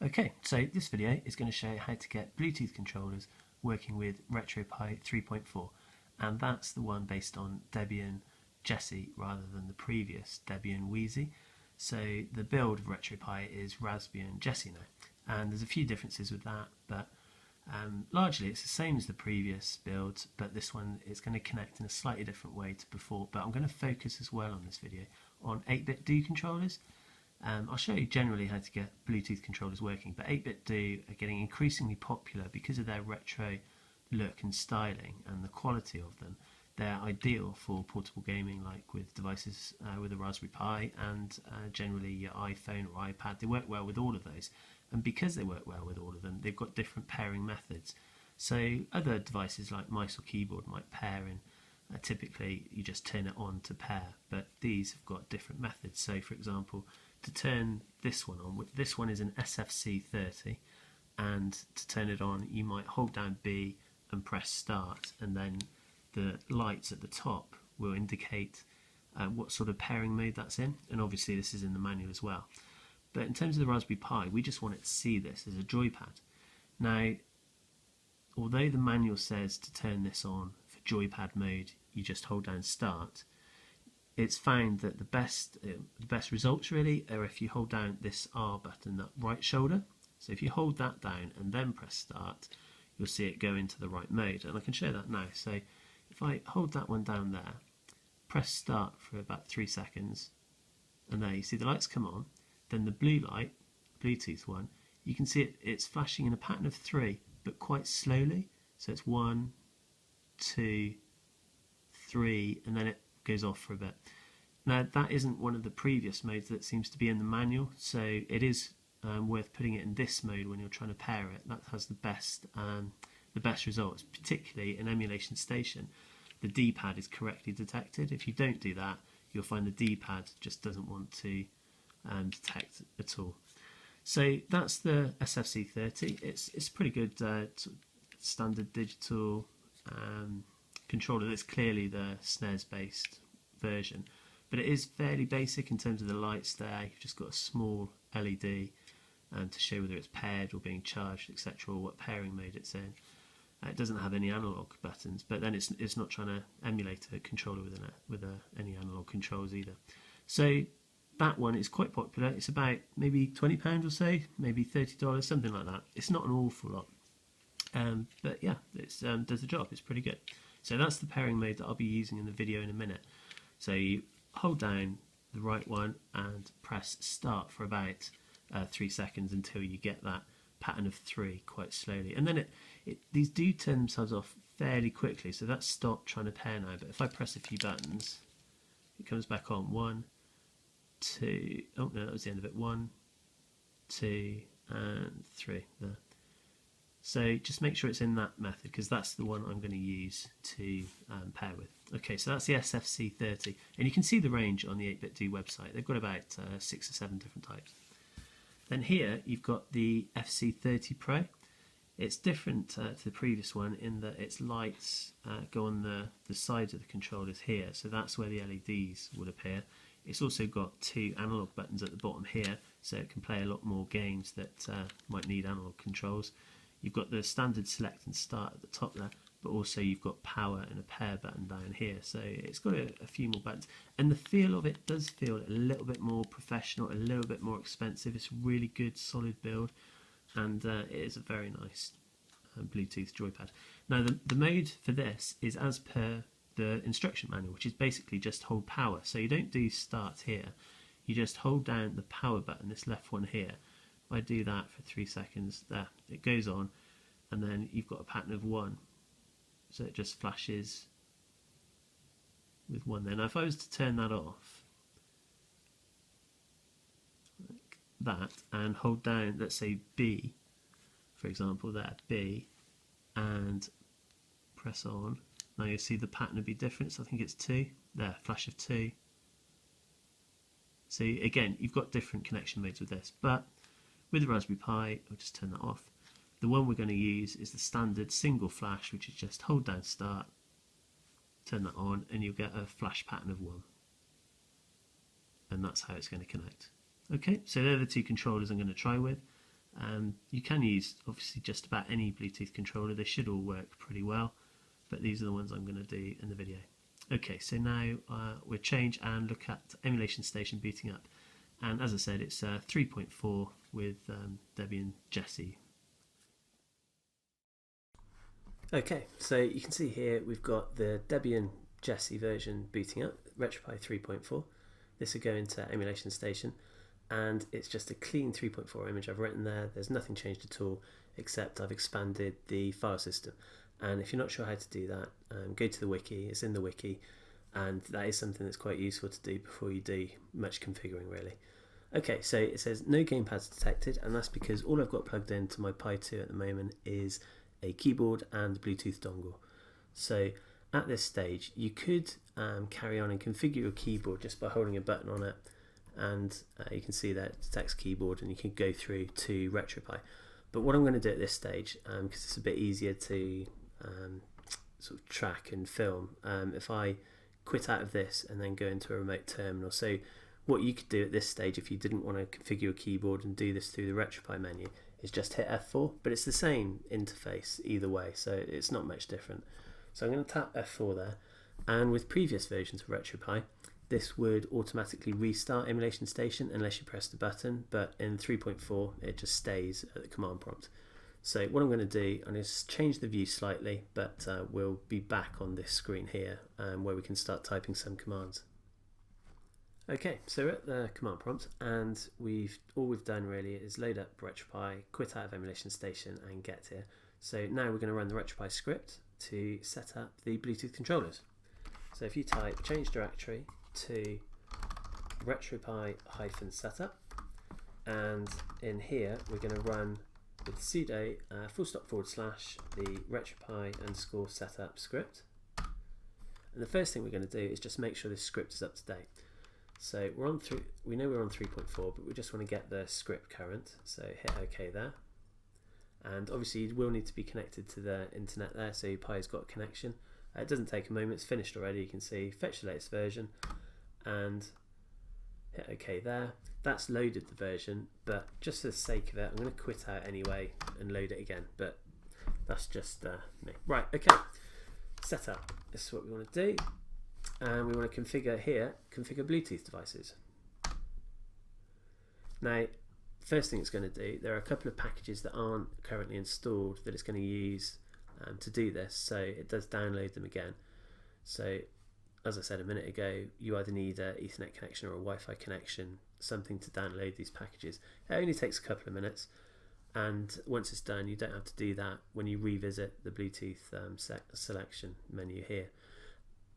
Okay, so this video is going to show you how to get Bluetooth controllers working with RetroPie 3.4, and that's the one based on Debian Jessie rather than the previous Debian Wheezy. So the build of RetroPie is Raspbian Jessie now, and there's a few differences with that, but largely it's the same as the previous builds, but this one is going to connect in a slightly different way to before. But I'm going to focus as well on this video on 8bitdo controllers. I'll show you generally how to get Bluetooth controllers working, but 8bitdo are getting increasingly popular because of their retro look and styling and the quality of them. They're ideal for portable gaming, like with devices with a Raspberry Pi and generally your iPhone or iPad. They work well with all of those, and because they work well with all of them, they've got different pairing methods. So other devices like mouse or keyboard might pair in. Typically you just turn it on to pair, but these have got different methods. So for example, to turn this one on, this one is an SFC30, and to turn it on you might hold down B and press start, and then the lights at the top will indicate what sort of pairing mode that's in, and obviously this is in the manual as well. But in terms of the Raspberry Pi, we just want it to see this as a joypad. Now, although the manual says to turn this on for joypad mode you just hold down start, it's found that the best results really are if you hold down this R button, that right shoulder. So if you hold that down and then press start, you'll see it go into the right mode, and I can show that now. So if I hold that one down there, press start for about 3 seconds, and there you see the lights come on, then the blue light, Bluetooth one, you can see it's flashing in a pattern of 3 but quite slowly. So it's 1, 2, 3, and then it goes off for a bit. Now that isn't one of the previous modes that seems to be in the manual, so it is worth putting it in this mode when you're trying to pair it. That has the best results, particularly in Emulation Station. The D-pad is correctly detected. If you don't do that, you'll find the D-pad just doesn't want to detect at all. So that's the SFC30. It's pretty good standard digital controller. That's clearly the SNES based version, but it is fairly basic in terms of the lights there. You've just got a small LED to show whether it's paired or being charged, etc., or what pairing mode it's in. It doesn't have any analog buttons, but then it's not trying to emulate a controller with any analog controls either. So that one is quite popular. It's about maybe £20 or so, maybe $30, something like that. It's not an awful lot, but yeah, it does the job. It's pretty good. So that's the pairing mode that I'll be using in the video in a minute. So you hold down the right one and press start for about 3 seconds until you get that pattern of 3 quite slowly, and then these do turn themselves off fairly quickly. So that's stopped trying to pair now, but if I press a few buttons it comes back on. 1, 2, oh no, that was the end of it. 1, 2 and 3 there. So just make sure it's in that method, because that's the one I'm going to use to pair with. Okay, so that's the SFC30, and you can see the range on the 8bitdo website. They've got about 6 or 7 different types. Then here you've got the FC30 Pro. It's different to the previous one in that its lights go on the sides of the controllers here, so that's where the LEDs would appear. It's also got 2 analog buttons at the bottom here, so it can play a lot more games that might need analog controls. You've got the standard select and start at the top there, but also you've got power and a pair button down here, so it's got a few more buttons, and the feel of it does feel a little bit more professional, a little bit more expensive. It's a really good solid build, and it is a very nice Bluetooth joypad. Now the mode for this is as per the instruction manual, which is basically just hold power. So you don't do start here, you just hold down the power button, this left one here. If I do that for 3 seconds, there it goes on, and then you've got a pattern of 1, so it just flashes with 1 there. Now if I was to turn that off like that and hold down, let's say B for example, there, B, and press on, now you'll see the pattern would be different. So I think it's 2 there, flash of 2. So again, you've got different connection modes with this, but with the Raspberry Pi, I'll just turn that off. The one we're going to use is the standard single flash, which is just hold down start, turn that on, and you'll get a flash pattern of 1. And that's how it's going to connect. Okay, so they're the 2 controllers I'm going to try with. You can use obviously just about any Bluetooth controller, they should all work pretty well, but these are the ones I'm going to do in the video. Okay, so now we'll change and look at Emulation Station booting up, and as I said, it's 3.4 with Debian Jessie. Okay, so you can see here we've got the Debian Jessie version booting up, RetroPie 3.4. This will go into Emulation Station, and it's just a clean 3.4 image I've written there. There's nothing changed at all, except I've expanded the file system. And if you're not sure how to do that, go to the wiki. It's in the wiki, and that is something that's quite useful to do before you do much configuring, really. Okay, so it says no gamepads detected, and that's because all I've got plugged into my Pi 2 at the moment is a keyboard and Bluetooth dongle. So at this stage, you could carry on and configure your keyboard just by holding a button on it, and you can see that it detects keyboard, and you can go through to RetroPie. But what I'm going to do at this stage, because it's a bit easier to sort of track and film, if I quit out of this and then go into a remote terminal. So what you could do at this stage, if you didn't want to configure your keyboard and do this through the RetroPie menu, is just hit F4, but it's the same interface either way, so it's not much different. So I'm going to tap F4 there, and with previous versions of RetroPie, this would automatically restart Emulation Station unless you press the button, but in 3.4 it just stays at the command prompt. So what I'm going to do, I'm going to change the view slightly, but we'll be back on this screen here where we can start typing some commands. Okay, so we're at the command prompt, and all we've done really is load up RetroPie, quit out of Emulation Station, and get here. So now we're going to run the RetroPie script to set up the Bluetooth controllers. So if you type change directory to RetroPie-setup, and in here we're going to run with sudo // the RetroPie_setup script. And the first thing we're going to do is just make sure this script is up to date. So we know we're on 3.4, but we just want to get the script current. So hit OK there. And obviously you will need to be connected to the internet there, so your Pi's got a connection. It doesn't take a moment, it's finished already. You can see fetch the latest version and hit OK there. That's loaded the version, but just for the sake of it, I'm going to quit out anyway and load it again. But that's just me. Right, okay. Setup. This is what we want to do. And we want to configure Bluetooth devices. Now, first thing it's going to do, there are a couple of packages that aren't currently installed that it's going to use to do this, so it does download them again. So as I said a minute ago, you either need an Ethernet connection or a Wi-Fi connection, something to download these packages. It only takes a couple of minutes, and once it's done, you don't have to do that when you revisit the Bluetooth selection menu here.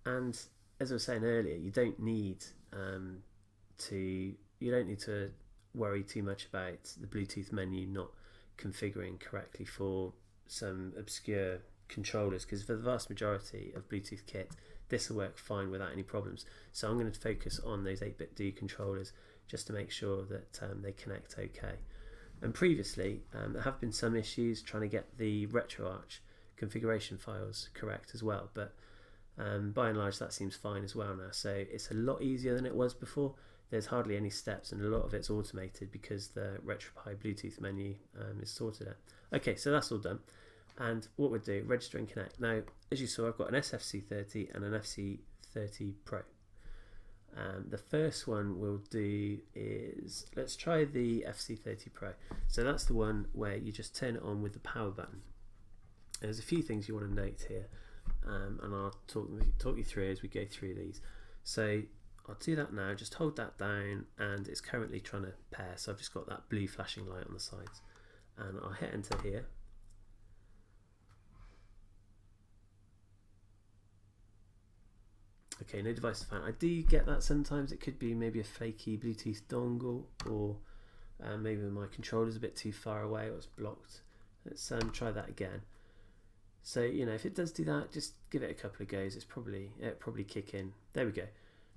And as I was saying earlier, you don't need to worry too much about the Bluetooth menu not configuring correctly for some obscure controllers, because for the vast majority of Bluetooth kit, this will work fine without any problems. So I'm going to focus on those 8bitdo controllers just to make sure that they connect okay. And previously, there have been some issues trying to get the RetroArch configuration files correct as well, but by and large that seems fine as well now. So it's a lot easier than it was before. There's hardly any steps, and a lot of it's automated because the RetroPie Bluetooth menu is sorted out. Okay, so that's all done. And what we'll do, register and connect. Now, as you saw, I've got an SFC30 and an FC30 Pro. The first one we'll do is, let's try the FC30 Pro. So that's the one where you just turn it on with the power button. There's a few things you want to note here, and I'll talk you through as we go through these. So I'll do that now, just hold that down, and it's currently trying to pair, so I've just got that blue flashing light on the sides. And I'll hit enter here. Okay, no device found. I do get that sometimes. It could be maybe a flaky Bluetooth dongle, or maybe my controller's a bit too far away or it's blocked. Let's try that again. So, you know, if it does do that, just give it a couple of goes. It'll probably kick in. There we go.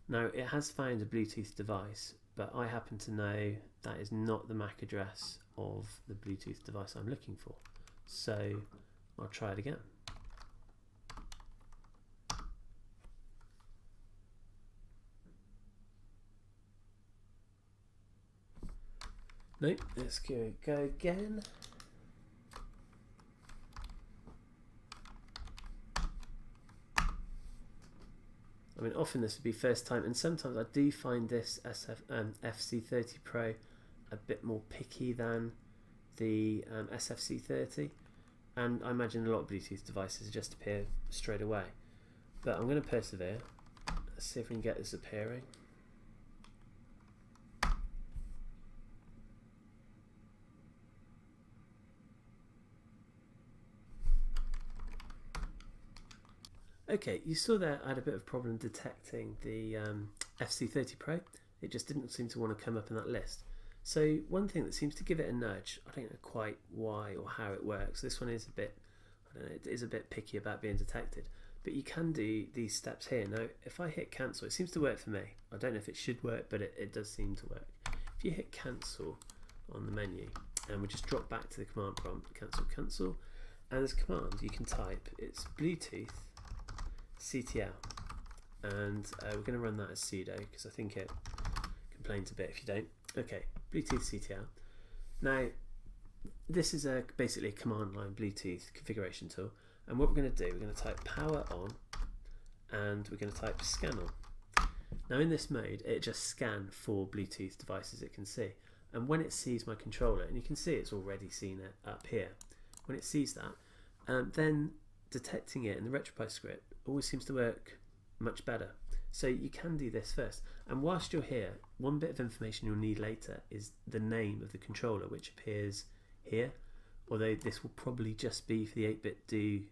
Now, it has found a Bluetooth device, but I happen to know that is not the MAC address of the Bluetooth device I'm looking for. So I'll try it again. Nope, let's go again. I mean, often this would be first time, and sometimes I do find this FC30 Pro a bit more picky than the SFC30, and I imagine a lot of Bluetooth devices just appear straight away. But I'm going to persevere. Let's see if we can get this appearing. Okay, you saw there I had a bit of a problem detecting the FC30 Pro. It just didn't seem to want to come up in that list. So one thing that seems to give it a nudge, I don't know quite why or how it works. This one is a bit, I don't know, it is a bit picky about being detected. But you can do these steps here. Now, if I hit cancel, it seems to work for me. I don't know if it should work, but it does seem to work. If you hit cancel on the menu, and we just drop back to the command prompt, cancel, cancel, and there's a command you can type. It's Bluetooth CTL, and we're going to run that as sudo because I think it complains a bit if you don't. Okay, Bluetooth CTL. Now, this is basically a command line Bluetooth configuration tool, and what we're going to do, we're going to type power on, and we're going to type scan on. Now in this mode, it just scans for Bluetooth devices it can see, and when it sees my controller, and you can see it's already seen it up here, when it sees that, then detecting it in the RetroPie script always seems to work much better. So you can do this first, and whilst you're here, one bit of information you'll need later is the name of the controller, which appears here, although this will probably just be for the 8bitdo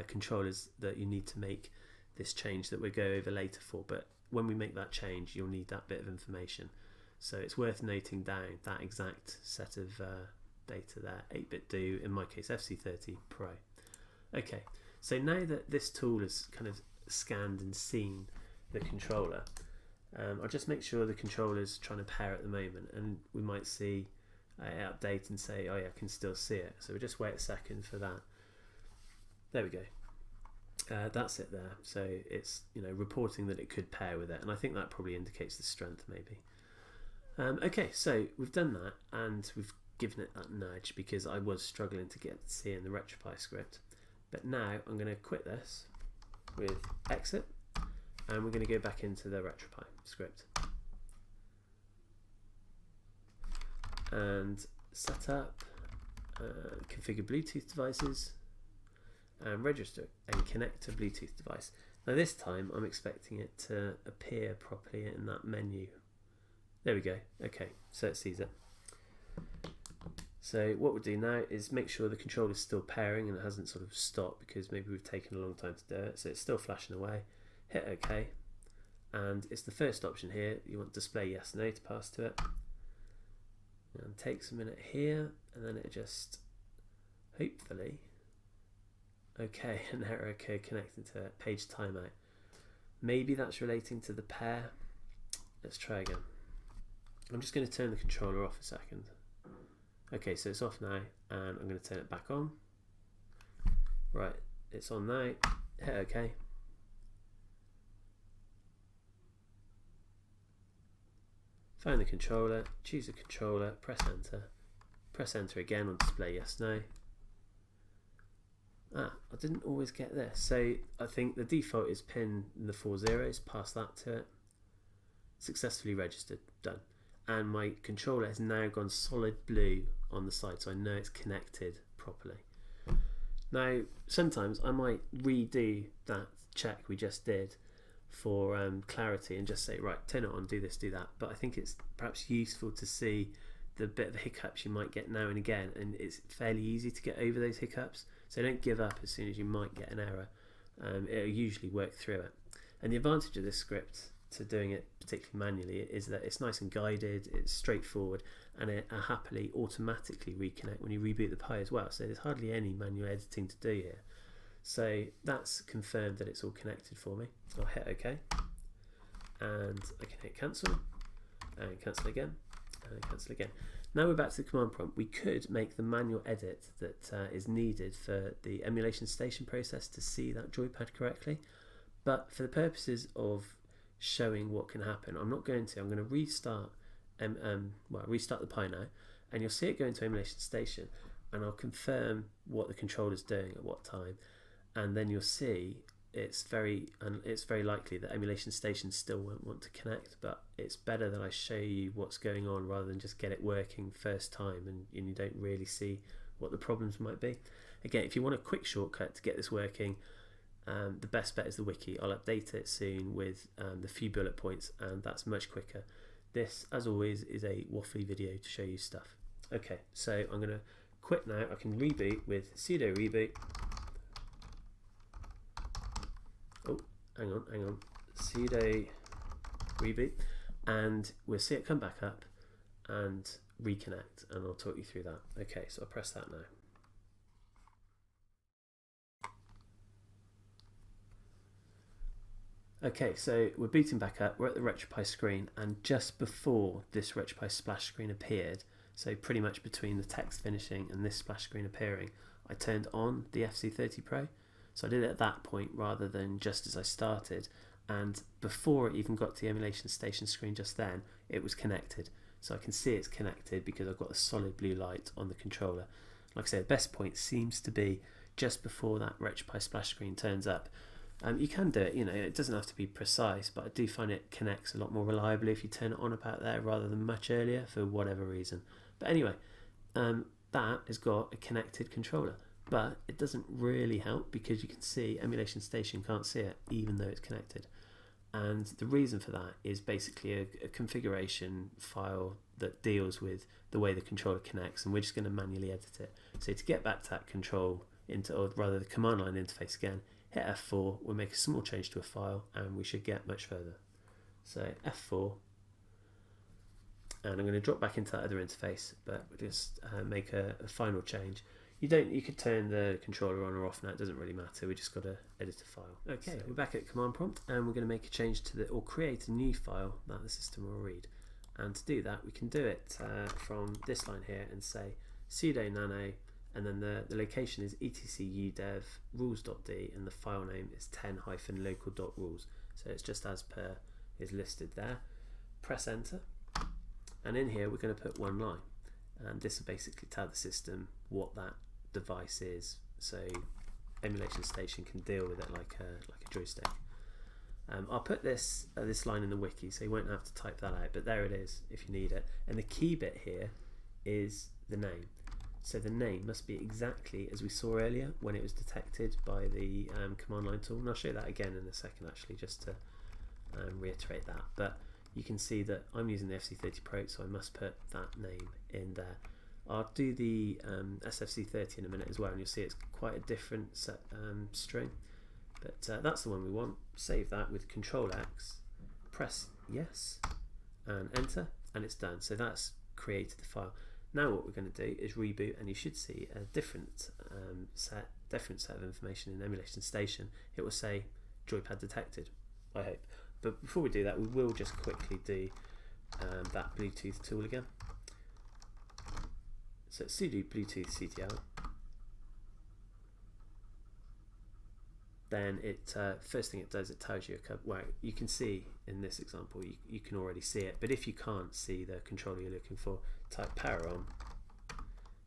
controllers that you need to make this change that we'll go over later for. But when we make that change, you'll need that bit of information, so it's worth noting down that exact set of data there. 8bitdo, in my case FC30 Pro. Okay, so now that this tool has kind of scanned and seen the controller, I'll just make sure the controller's trying to pair at the moment, and we might see it update and say, oh yeah, I can still see it. So we'll just wait a second for that. There we go. That's it there. So it's, you know, reporting that it could pair with it, and I think that probably indicates the strength maybe. Okay, so we've done that, and we've given it that nudge because I was struggling to get to see in the RetroPie script. But now I'm going to quit this with exit, and we're going to go back into the RetroPie script and set up, configure Bluetooth devices, and register and connect to Bluetooth device. Now this time I'm expecting it to appear properly in that menu. There we go. Okay, so it sees it. So what we'll do now is make sure the controller is still pairing and it hasn't sort of stopped because maybe we've taken a long time to do it. So it's still flashing away. Hit OK, and it's the first option here. You want display yes no to pass to it. And it takes a minute here, and then it just hopefully, okay, an error code connecting to it, page timeout. Maybe that's relating to the pair. Let's try again. I'm just going to turn the controller off a second. Okay, so it's off now, and I'm going to turn it back on. Right, it's on now. Hit OK. Find the controller, choose the controller, press enter again on display yes no. I didn't always get this, so I think the default is pin in the 4 zeros, pass that to it. Successfully registered, done. And my controller has now gone solid blue on the side, so I know it's connected properly. Now sometimes I might redo that check we just did for clarity and just say, right, turn it on, do this, do that. But I think it's perhaps useful to see the bit of hiccups you might get now and again, and it's fairly easy to get over those hiccups, so don't give up as soon as you might get an error. It'll usually work through it. And the advantage of this script to doing it particularly manually is that it's nice and guided, it's straightforward, and it happily automatically reconnect when you reboot the Pi as well, so there's hardly any manual editing to do here. So that's confirmed that it's all connected for me. I'll hit OK, and I can hit cancel, and cancel again, and cancel again. Now we're back to the command prompt. We could make the manual edit that is needed for the emulation station process to see that joypad correctly, but for the purposes of showing what can happen, I'm not going to. I'm going to restart restart the Pi now, and you'll see it go into Emulation Station, and I'll confirm what the controller's doing at what time, and then you'll see it's very likely that Emulation Station still won't want to connect, but it's better that I show you what's going on rather than just get it working first time and you don't really see what the problems might be. Again, if you want a quick shortcut to get this working, the best bet is the Wiki. I'll update it soon with the few bullet points, and that's much quicker. This, as always, is a waffly video to show you stuff. Okay, so I'm going to quit now. I can reboot with sudo reboot. Oh, hang on, sudo reboot, and we'll see it come back up and reconnect, and I'll talk you through that. Okay, so I'll press that now. Okay, so we're booting back up, we're at the RetroPie screen, and just before this RetroPie splash screen appeared, so pretty much between the text finishing and this splash screen appearing, I turned on the FC30 Pro. So I did it at that point rather than just as I started, and before it even got to the Emulation Station screen just then, it was connected. So I can see it's connected because I've got a solid blue light on the controller. Like I said, the best point seems to be just before that RetroPie splash screen turns up. You can do it, it doesn't have to be precise, but I do find it connects a lot more reliably if you turn it on about there rather than much earlier for whatever reason. But anyway, that has got a connected controller. But it doesn't really help because you can see Emulation Station can't see it even though it's connected. And the reason for that is basically a configuration file that deals with the way the controller connects, and we're just going to manually edit it. So to get back to that the command line interface again, hit F4, we'll make a small change to a file, and we should get much further. So F4, and I'm going to drop back into that other interface, but we'll just make a final change. You could turn the controller on or off now, it doesn't really matter, we just got to edit a file. Okay, so we're back at command prompt, and we're going to make a change to or create a new file that the system will read. And to do that, we can do it from this line here and say sudo nano, and then the location is etc rules.d, and the file name is 10-local.rules. So it's just as per is listed there. Press enter, and in here we're going to put one line, and this will basically tell the system what that device is, so Emulation Station can deal with it like a joystick. I'll put this line in the wiki, so you won't have to type that out, but there it is if you need it. And the key bit here is the name. So the name must be exactly as we saw earlier when it was detected by the command line tool, and I'll show you that again in a second actually, just to reiterate that. But you can see that I'm using the FC30 Pro, so I must put that name in there. I'll do the SFC30 in a minute as well, and you'll see it's quite a different string, but that's the one we want. Save that with Control X, press yes, and enter, and it's done. So that's created the file. Now what we're going to do is reboot, and you should see a different set of information in Emulation Station. It will say Joypad detected, I hope. But before we do that, we will just quickly do that Bluetooth tool again. So sudo Bluetooth CTL. Then it first thing it does, it tells you well, you can see in this example, you can already see it. But if you can't see the controller you're looking for, type power on,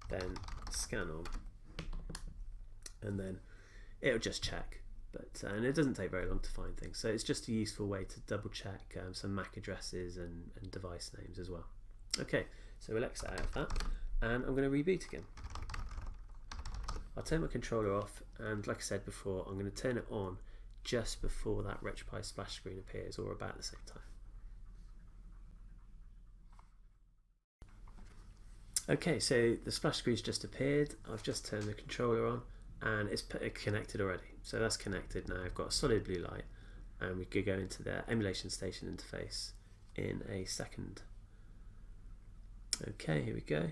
then scan on, and then it'll just check. But and it doesn't take very long to find things, so it's just a useful way to double check some MAC addresses and device names as well. Okay, so we'll exit out of that, and I'm going to reboot again. I'll turn my controller off, and like I said before, I'm going to turn it on just before that RetroPie splash screen appears, or about the same time. Okay, so the splash screen's just appeared. I've just turned the controller on, and it's connected already. So that's connected now. I've got a solid blue light, and we could go into the Emulation Station interface in a second. Okay, here we go.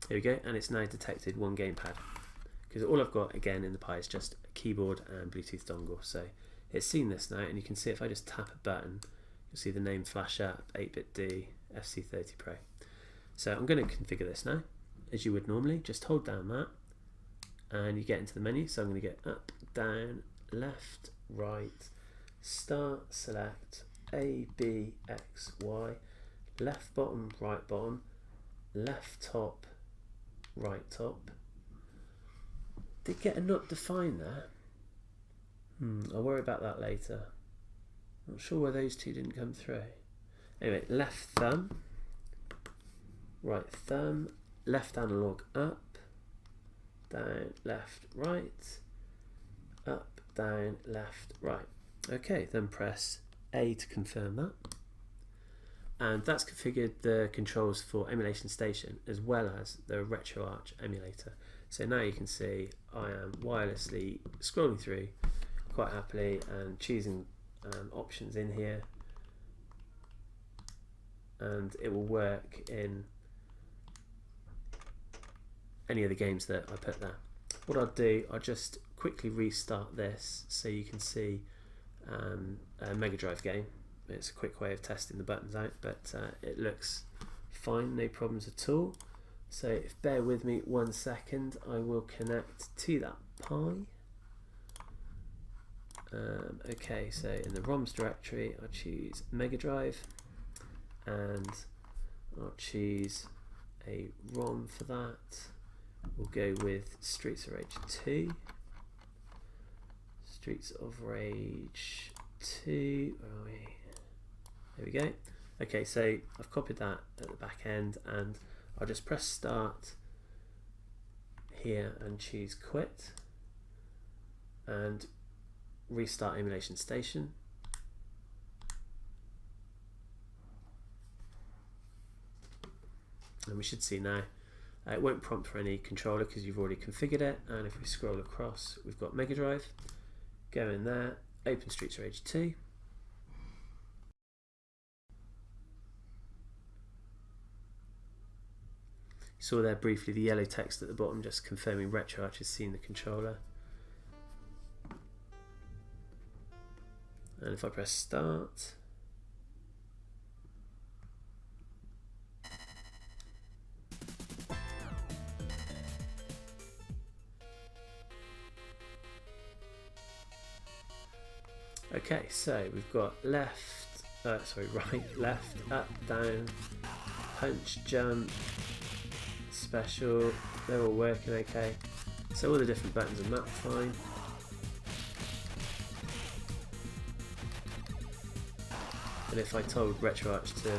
Here we go, and it's now detected one gamepad, because all I've got again in the Pi is just a keyboard and Bluetooth dongle. So it's seen this now, and you can see if I just tap a button, you'll see the name flash up, 8bitdo FC30 Pro. So I'm going to configure this now, as you would normally. Just hold down that, and you get into the menu. So I'm going to get up, down, left, right, start, select, A, B, X, Y, left bottom, right bottom, left top, right top. Did get a not defined there? I'll worry about that later. Not sure why those two didn't come through. Anyway, left thumb, right thumb, left analog up, down, left, right, up, down, left, right. Okay, then press A to confirm that. And that's configured the controls for Emulation Station as well as the RetroArch emulator. So now you can see I am wirelessly scrolling through quite happily and choosing options in here, and it will work in any of the games that I put there. What I'll do, I'll just quickly restart this so you can see a Mega Drive game. It's a quick way of testing the buttons out, but it looks fine, no problems at all. So if bear with me 1 second, I will connect to that Pi. Okay, so in the ROMs directory, I'll choose Mega Drive, and I'll choose a ROM for that. We'll go with Streets of Rage 2. Streets of Rage 2. Where are we? There we go. Okay, so I've copied that at the back end, and I'll just press start here and choose quit and restart Emulation Station. And we should see now, it won't prompt for any controller because you've already configured it. And if we scroll across, we've got Mega Drive. Go in there, open Streets of Rage 2. You saw there briefly the yellow text at the bottom just confirming RetroArch has seen the controller. And if I press start, okay, so we've got right, left, up, down, punch, jump, special, they're all working okay. So all the different buttons are mapped fine. And if I told RetroArch to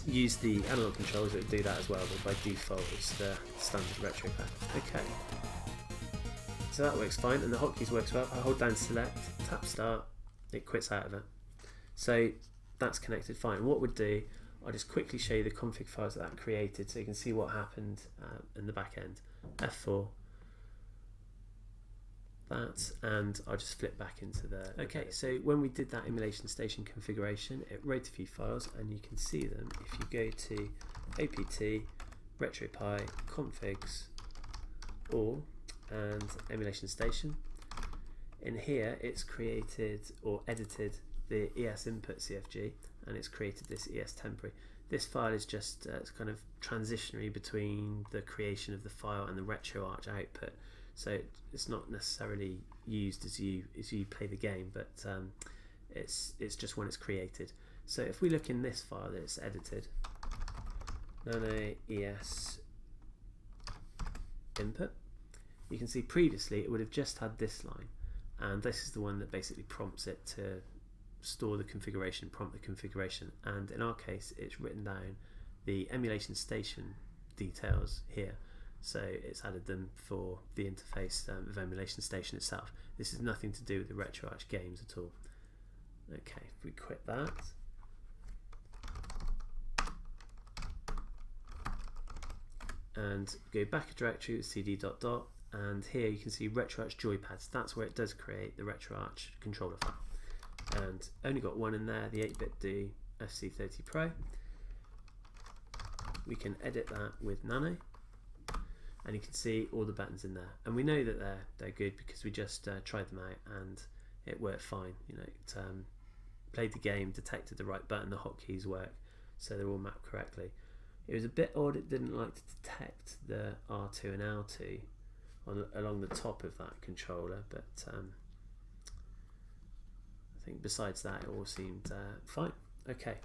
use the analog controls, it would do that as well, but by default it's the standard RetroPie. Okay, so that works fine, and the hotkeys works well. I hold down select, tap start, it quits out of it. So that's connected fine. What we'll do, I'll just quickly show you the config files that created so you can see what happened in the back end. F4, that, and I'll just flip back into the... Okay, so when we did that Emulation Station configuration, it wrote a few files, and you can see them if you go to apt, RetroPie, configs, all, and Emulation Station. In here, it's created or edited the ES input CFG, and it's created this ES temporary. This file is just it's kind of transitionary between the creation of the file and the RetroArch output. So it's not necessarily used as you play the game, but it's just when it's created. So if we look in this file that it's edited, nano ES input, you can see previously it would have just had this line, and this is the one that basically prompts it to store the configuration, prompt the configuration, and in our case it's written down the Emulation Station details here. So it's added them for the interface of Emulation Station itself. This is nothing to do with the RetroArch games at all. Okay, if we quit that, and go back a directory with cd ... and here you can see RetroArch Joypads. That's where it does create the RetroArch controller file, and only got one in there, the 8bitdo FC30 Pro. We can edit that with Nano, and you can see all the buttons in there, and we know that they're good because we just tried them out and it worked fine. You know, it played the game, detected the right button, the hotkeys work, so they're all mapped correctly. It was a bit odd it didn't like to detect the R2 and L2 along the top of that controller, but I think besides that it all seemed fine. Okay,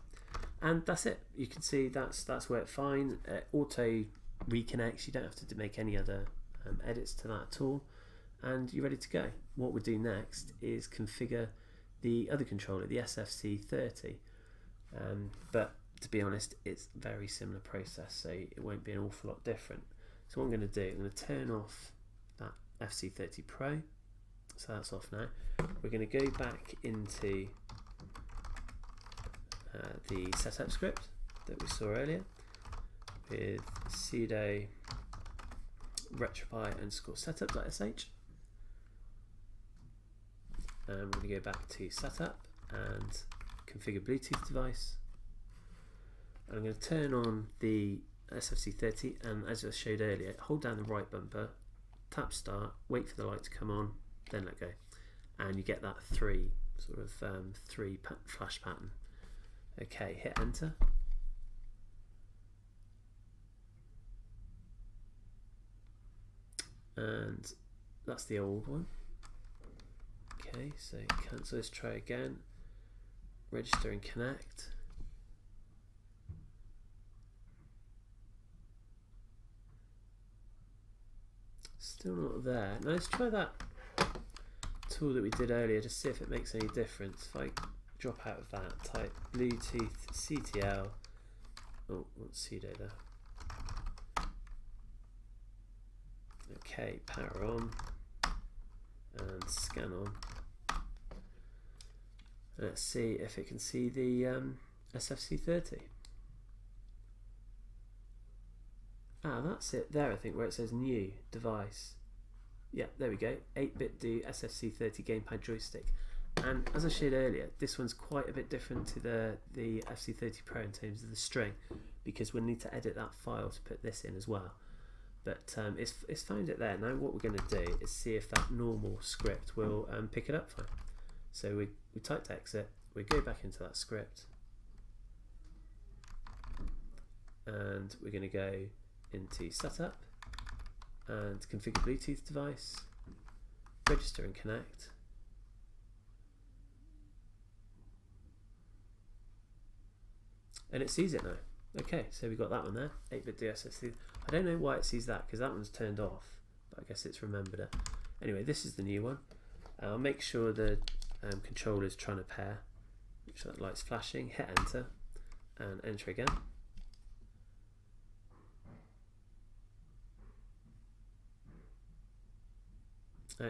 and that's it. You can see that's worked fine. Auto reconnects. You don't have to make any other edits to that at all, and you're ready to go. What we'll do next is configure the other controller, the SFC30, but to be honest, it's a very similar process, so it won't be an awful lot different. So what I'm going to do, I'm going to turn off that FC30 Pro, so that's off now. We're going to go back into the setup script that we saw earlier with sudo retropie _ setup.sh. We're going to go back to setup and configure Bluetooth device. And I'm going to turn on the SFC30, and as I showed earlier, hold down the right bumper, tap start, wait for the light to come on, then let go, and you get that three flash pattern. Okay, hit enter. And that's the old one. Okay, so cancel this, try again, register and connect. Still not there. Now let's try that tool that we did earlier, just see if it makes any difference. If I drop out of that, type Bluetooth CTL, oh, what's sudo there? Okay, power on and scan on. Let's see if it can see the SFC30. Ah, that's it there, I think, where it says new device. Yeah, there we go, 8bitdo SFC30 gamepad joystick. And as I showed earlier, this one's quite a bit different to the FC30 Pro in terms of the string, because we'll need to edit that file to put this in as well. But it's found it there. Now what we're going to do is see if that normal script will pick it up fine. So we typed exit, we go back into that script, and we're going to go into setup and configure Bluetooth device, register and connect. And it sees it now. Okay, so we got that one there, 8bitdo SFC. I don't know why it sees that, because that one's turned off, but I guess it's remembered it. Anyway, this is the new one. I'll make sure the controller is trying to pair. Make sure that light's flashing, hit enter, and enter again.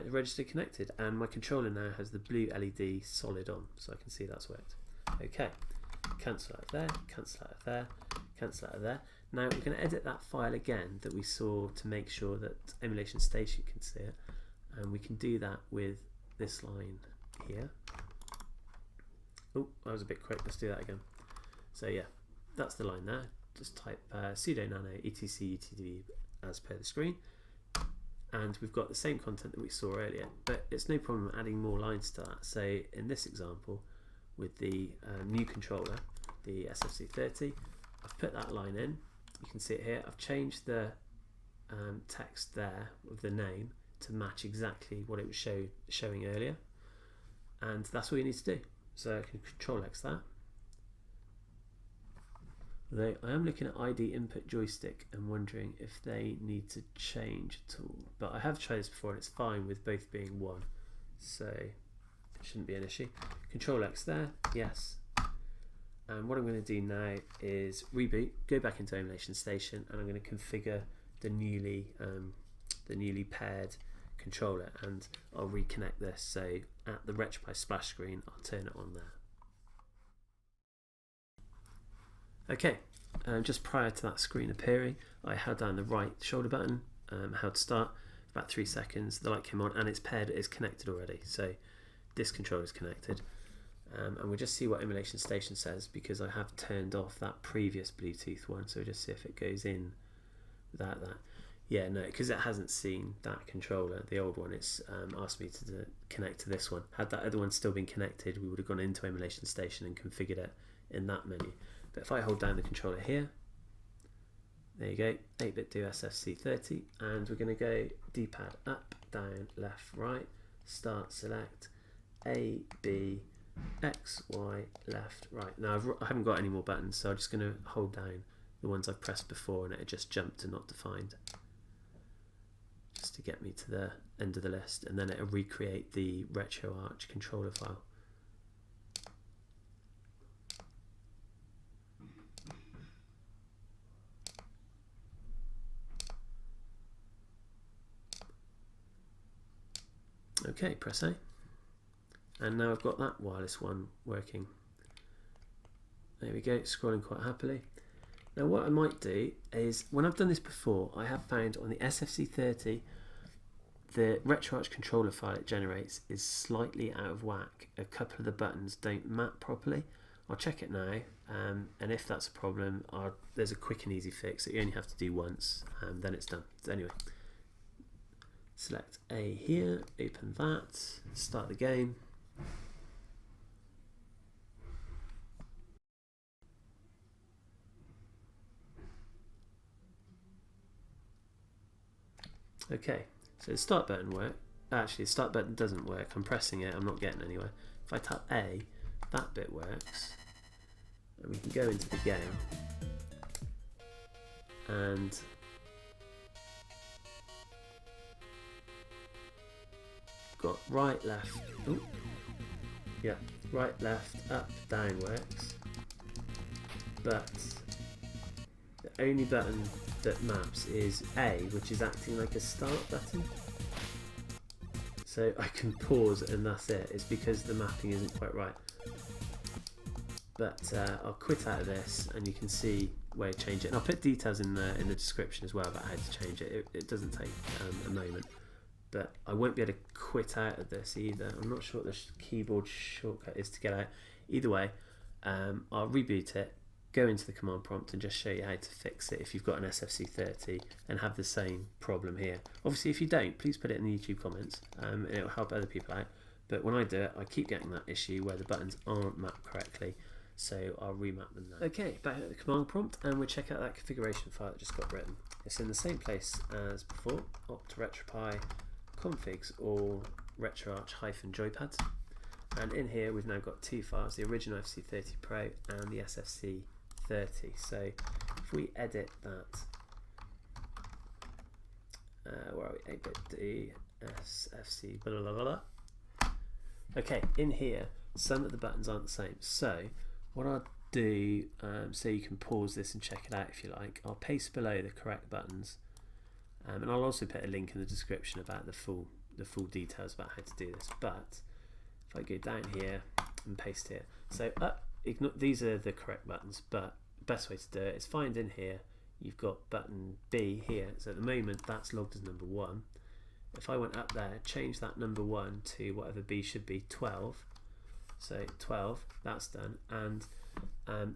Registered connected, and my controller now has the blue LED solid on, so I can see that's worked. Okay, cancel out of there, cancel out of there, cancel out of there. Now we're going to edit that file again that we saw to make sure that Emulation Station can see it, and we can do that with this line here. Oh, that was a bit quick, let's do that again. So yeah, that's the line there. Just type sudo nano etc utd as per the screen, and we've got the same content that we saw earlier, but it's no problem adding more lines to that. So in this example, with the new controller, the SFC30, I've put that line in. You can see it here. I've changed the text there with the name to match exactly what it was showing earlier, and that's all you need to do. So I can Control X that. Though I am looking at ID input joystick and wondering if they need to change at all, but I have tried this before and it's fine with both being one, so it shouldn't be an issue. Control X there, yes. And what I'm going to do now is reboot, go back into Emulation Station, and I'm going to configure the newly paired controller, and I'll reconnect this. So at the RetroPie splash screen, I'll turn it on there. Okay, just prior to that screen appearing, I held down the right shoulder button, held start for about 3 seconds, the light came on, and it's paired, it's connected already. So this controller is connected. And we'll just see what Emulation Station says, because I have turned off that previous Bluetooth one, so we'll just see if it goes in without that. Yeah, no, because it hasn't seen that controller, the old one. It's asked me to connect to this one. Had that other one still been connected, we would have gone into Emulation Station and configured it in that menu. But if I hold down the controller here, there you go, 8bitdo SFC30, and we're going to go D-pad up, down, left, right, start, select, A, B, X, Y, left, right. Now I haven't got any more buttons, so I'm just going to hold down the ones I've pressed before and it just jumped to not defined, just to get me to the end of the list, and then it'll recreate the RetroArch controller file. Okay, press A, and now I've got that wireless one working. There we go, scrolling quite happily. Now what I might do is, when I've done this before, I have found on the SFC30 the RetroArch controller file it generates is slightly out of whack. A couple of the buttons don't map properly. I'll check it now, and if that's a problem, there's a quick and easy fix that you only have to do once, and then it's done. So anyway, select A here, open that, start the game. Okay, so the start button works. Actually, the start button doesn't work. I'm pressing it, I'm not getting anywhere. If I tap A, that bit works. And we can go into the game. And got right, left. Ooh. Yeah, right, left, up, down works. But the only button that maps is A, which is acting like a start button. So I can pause and that's it. It's because the mapping isn't quite right. But I'll quit out of this and you can see where to change it. And I'll put details in the description as well about how to change it. It doesn't take a moment. But I won't be able to quit out of this either. I'm not sure what the keyboard shortcut is to get out. Either way, I'll reboot it, go into the command prompt and just show you how to fix it if you've got an SFC30 and have the same problem here. Obviously if you don't, please put it in the YouTube comments and it will help other people out. But when I do it, I keep getting that issue where the buttons aren't mapped correctly, so I'll remap them now. Okay, back at the command prompt and we'll check out that configuration file that just got written. It's in the same place as before, opt RetroPie, configs or RetroArch-Joypads. And in here we've now got two files, the original FC30 Pro and the SFC30. So if we edit that, where are we? 8bitdo SFC blah blah blah blah. Okay, in here some of the buttons aren't the same. So what I'll do, so you can pause this and check it out if you like, I'll paste below the correct buttons, and I'll also put a link in the description about the full details about how to do this. But if I go down here and paste here, so ignore, these are the correct buttons, but the best way to do it is find in here, you've got button B here, so at the moment that's logged as number 1. If I went up there, change that number 1 to whatever B should be, 12, so 12, that's done, and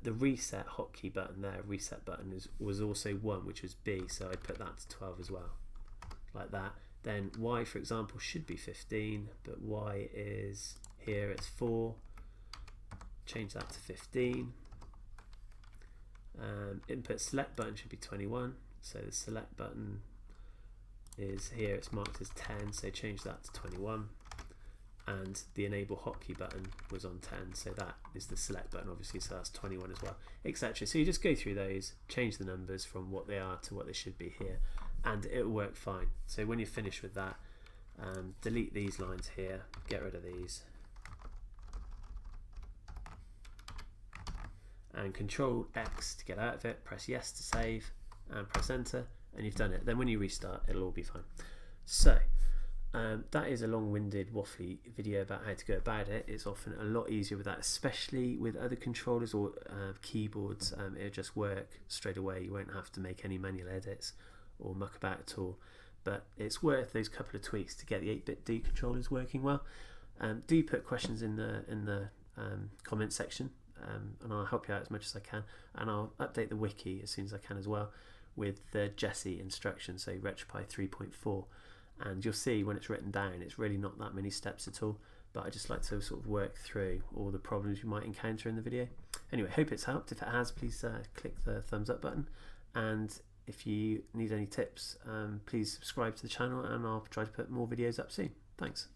the reset hotkey button there, reset button, was also 1, which was B, so I put that to 12 as well, like that. Then Y, for example, should be 15, but Y is here, it's 4. Change that to 15. Input select button should be 21, so the select button is here, it's marked as 10, so change that to 21. And the enable hotkey button was on 10, so that is the select button obviously, so that's 21 as well, etc. So you just go through those, change the numbers from what they are to what they should be here, and it'll work fine. So when you're finished with that, delete these lines here, get rid of these, and Control X to get out of it, press yes to save, and press enter, and you've done it. Then when you restart, it'll all be fine. So that is a long-winded, waffly video about how to go about it. It's often a lot easier with that, especially with other controllers or keyboards. It'll just work straight away. You won't have to make any manual edits or muck about at all. But it's worth those couple of tweaks to get the 8bitdo controllers working well. Do put questions in the comment section, and I'll help you out as much as I can. And I'll update the wiki as soon as I can as well with the Jessie instructions, so RetroPie 3.4. And you'll see when it's written down, it's really not that many steps at all, but I just like to sort of work through all the problems you might encounter in the video. Anyway, hope it's helped. If it has, please click the thumbs up button, and if you need any tips, please subscribe to the channel and I'll try to put more videos up soon. Thanks.